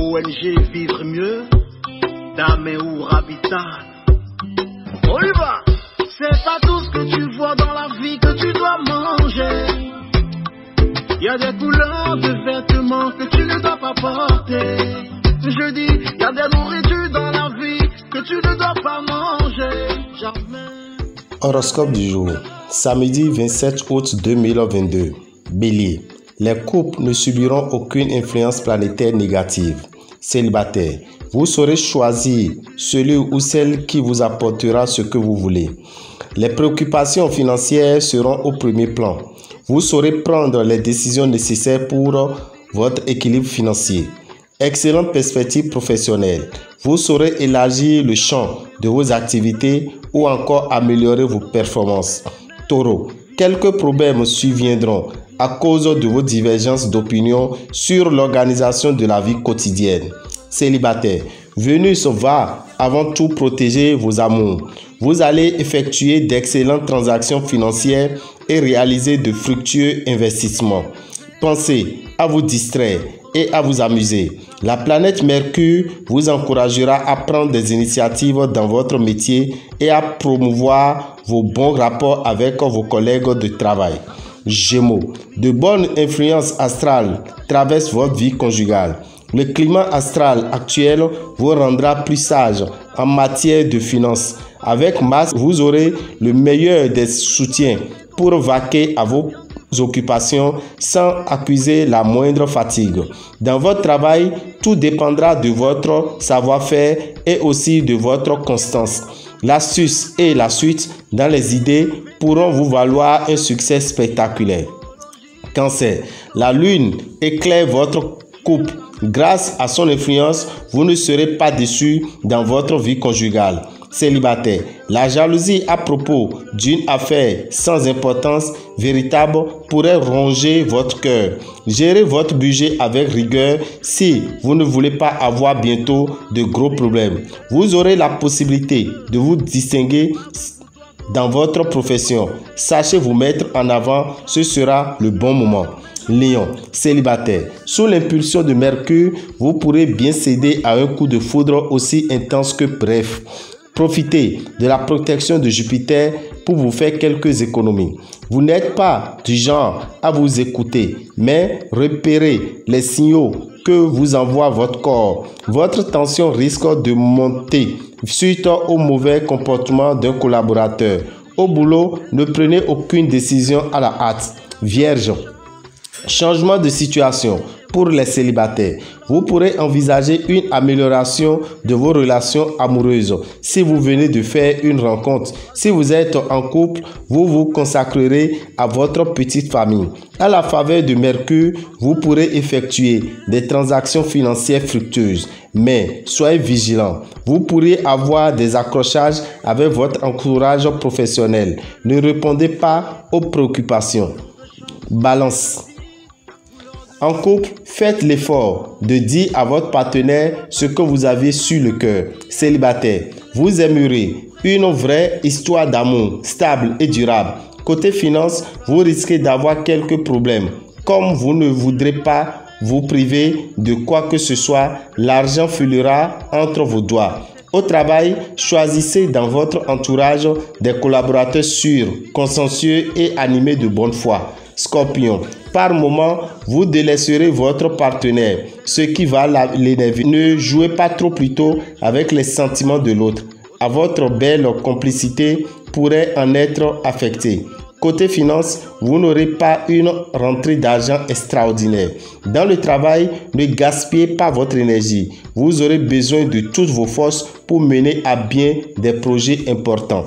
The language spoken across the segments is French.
ONG Vivre Mieux, d'Améour Habitat. On y va! C'est pas tout ce que tu vois dans la vie que tu dois manger. Il y a des couleurs de vêtements que tu ne dois pas porter. Je dis, il y a des nourritures dans la vie que tu ne dois pas manger. Jamais. Horoscope du jour, samedi 27 août 2022. Bélier, les couples ne subiront aucune influence planétaire négative. Célibataire, vous saurez choisir celui ou celle qui vous apportera ce que vous voulez. Les préoccupations financières seront au premier plan. Vous saurez prendre les décisions nécessaires pour votre équilibre financier. Excellente perspective professionnelle. Vous saurez élargir le champ de vos activités ou encore améliorer vos performances. Taureau, quelques problèmes surviendront à cause de vos divergences d'opinion sur l'organisation de la vie quotidienne. Célibataire, Vénus va avant tout protéger vos amours. Vous allez effectuer d'excellentes transactions financières et réaliser de fructueux investissements. Pensez à vous distraire et à vous amuser. La planète Mercure vous encouragera à prendre des initiatives dans votre métier et à promouvoir vos bons rapports avec vos collègues de travail. Gémeaux, de bonnes influences astrales traversent votre vie conjugale. Le climat astral actuel vous rendra plus sage en matière de finances. Avec Mars, vous aurez le meilleur des soutiens pour vaquer à vos occupations sans accuser la moindre fatigue. Dans votre travail, tout dépendra de votre savoir-faire et aussi de votre constance. L'astuce et la suite dans les idées pourront vous valoir un succès spectaculaire. Cancer, la lune éclaire votre couple. Grâce à son influence, vous ne serez pas déçus dans votre vie conjugale. Célibataire, la jalousie à propos d'une affaire sans importance véritable pourrait ronger votre cœur. Gérez votre budget avec rigueur si vous ne voulez pas avoir bientôt de gros problèmes. Vous aurez la possibilité de vous distinguer dans votre profession. Sachez vous mettre en avant, ce sera le bon moment. Lion, célibataire, sous l'impulsion de Mercure, vous pourrez bien céder à un coup de foudre aussi intense que bref. Profitez de la protection de Jupiter pour vous faire quelques économies. Vous n'êtes pas du genre à vous écouter, mais repérez les signaux que vous envoie votre corps. Votre tension risque de monter suite au mauvais comportement d'un collaborateur. Au boulot, ne prenez aucune décision à la hâte. Vierge, changement de situation pour les célibataires. Vous pourrez envisager une amélioration de vos relations amoureuses si vous venez de faire une rencontre. Si vous êtes en couple, vous vous consacrerez à votre petite famille. À la faveur de Mercure, vous pourrez effectuer des transactions financières fructueuses. Mais soyez vigilants. Vous pourriez avoir des accrochages avec votre entourage professionnel. Ne répondez pas aux préoccupations. Balance. En couple, faites l'effort de dire à votre partenaire ce que vous avez sur le cœur. Célibataire, vous aimerez une vraie histoire d'amour stable et durable. Côté finance, vous risquez d'avoir quelques problèmes. Comme vous ne voudrez pas vous priver de quoi que ce soit, l'argent filera entre vos doigts. Au travail, choisissez dans votre entourage des collaborateurs sûrs, consciencieux et animés de bonne foi. Scorpion, par moment, vous délaisserez votre partenaire, ce qui va l'énerver. Ne jouez pas trop plutôt avec les sentiments de l'autre. À votre belle complicité pourrait en être affectée. Côté finance, vous n'aurez pas une rentrée d'argent extraordinaire. Dans le travail, ne gaspillez pas votre énergie. Vous aurez besoin de toutes vos forces pour mener à bien des projets importants.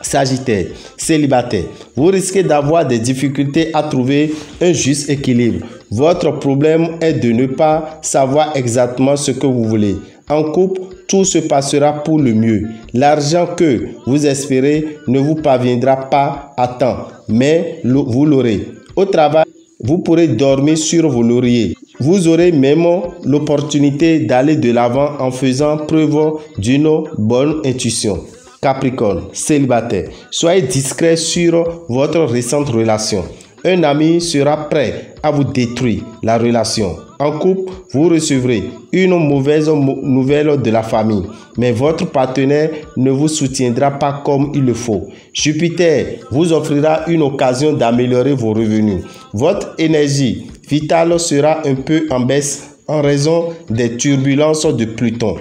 Sagittaire, célibataire, vous risquez d'avoir des difficultés à trouver un juste équilibre. Votre problème est de ne pas savoir exactement ce que vous voulez. En couple, tout se passera pour le mieux. L'argent que vous espérez ne vous parviendra pas à temps, mais vous l'aurez. Au travail, vous pourrez dormir sur vos lauriers. Vous aurez même l'opportunité d'aller de l'avant en faisant preuve d'une bonne intuition. Capricorne, célibataire, soyez discret sur votre récente relation. Un ami sera prêt à vous détruire la relation. En couple, vous recevrez une mauvaise nouvelle de la famille, mais votre partenaire ne vous soutiendra pas comme il le faut. Jupiter vous offrira une occasion d'améliorer vos revenus. Votre énergie vitale sera un peu en baisse en raison des turbulences de Pluton.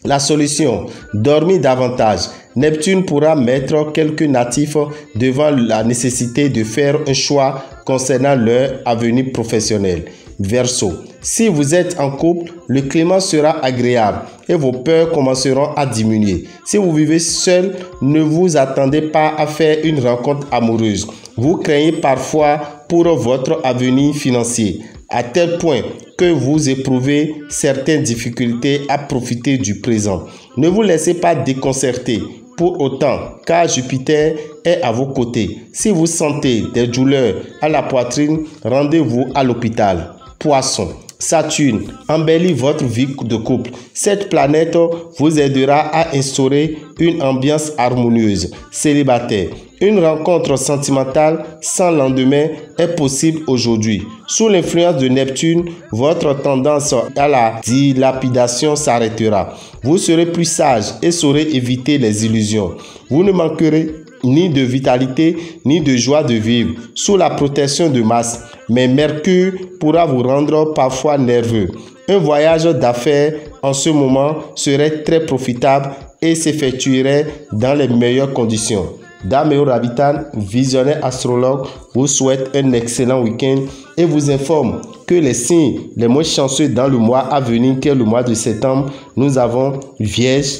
La solution, dormir davantage. Neptune pourra mettre quelques natifs devant la nécessité de faire un choix concernant leur avenir professionnel. Verseau, si vous êtes en couple, le climat sera agréable et vos peurs commenceront à diminuer. Si vous vivez seul, ne vous attendez pas à faire une rencontre amoureuse. Vous craignez parfois pour votre avenir financier, à tel point que vous éprouvez certaines difficultés à profiter du présent. Ne vous laissez pas déconcerter pour autant, car Jupiter est à vos côtés. Si vous sentez des douleurs à la poitrine, rendez-vous à l'hôpital. Poisson, Saturne embellit votre vie de couple. Cette planète vous aidera à instaurer une ambiance harmonieuse. Célibataire, une rencontre sentimentale sans lendemain est possible aujourd'hui. Sous l'influence de Neptune, votre tendance à la dilapidation s'arrêtera. Vous serez plus sage et saurez éviter les illusions. Vous ne manquerez ni de vitalité, ni de joie de vivre, sous la protection de Mars. Mais Mercure pourra vous rendre parfois nerveux. Un voyage d'affaires en ce moment serait très profitable et s'effectuerait dans les meilleures conditions. Dameo Rabitan, visionnaire astrologue, vous souhaite un excellent week-end et vous informe que les signes les moins chanceux dans le mois à venir, qui est le mois de septembre, nous avons Vierge,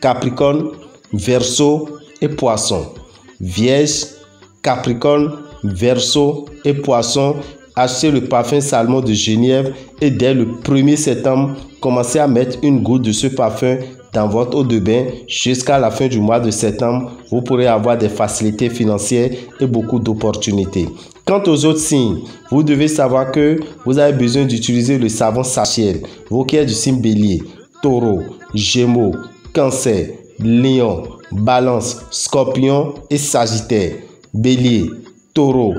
Capricorne, Verseau et Poisson. Vierge, Capricorne, Verseau et Poisson, achetez le parfum Salmon de Genièvre et dès le 1er septembre, commencez à mettre une goutte de ce parfum dans votre eau de bain jusqu'à la fin du mois de septembre. Vous pourrez avoir des facilités financières et beaucoup d'opportunités. Quant aux autres signes, vous devez savoir que vous avez besoin d'utiliser le savon Sachiel. Vous qui êtes du signe Bélier, Taureau, Gémeaux, Cancer, Lion, Balance, Scorpion et Sagittaire. Bélier, Taureau,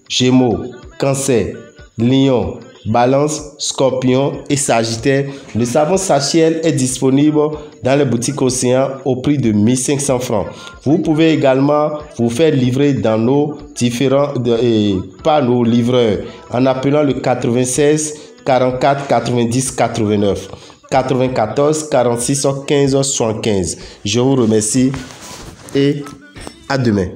Gémeaux, Cancer, Lion, Balance, Scorpion et Sagittaire. Le savon Sachiel est disponible dans les boutiques Océan au prix de 1500 francs. Vous pouvez également vous faire livrer dans nos différents par nos livreurs en appelant le 96 44 90 89 94 46 15 75. Je vous remercie et à demain.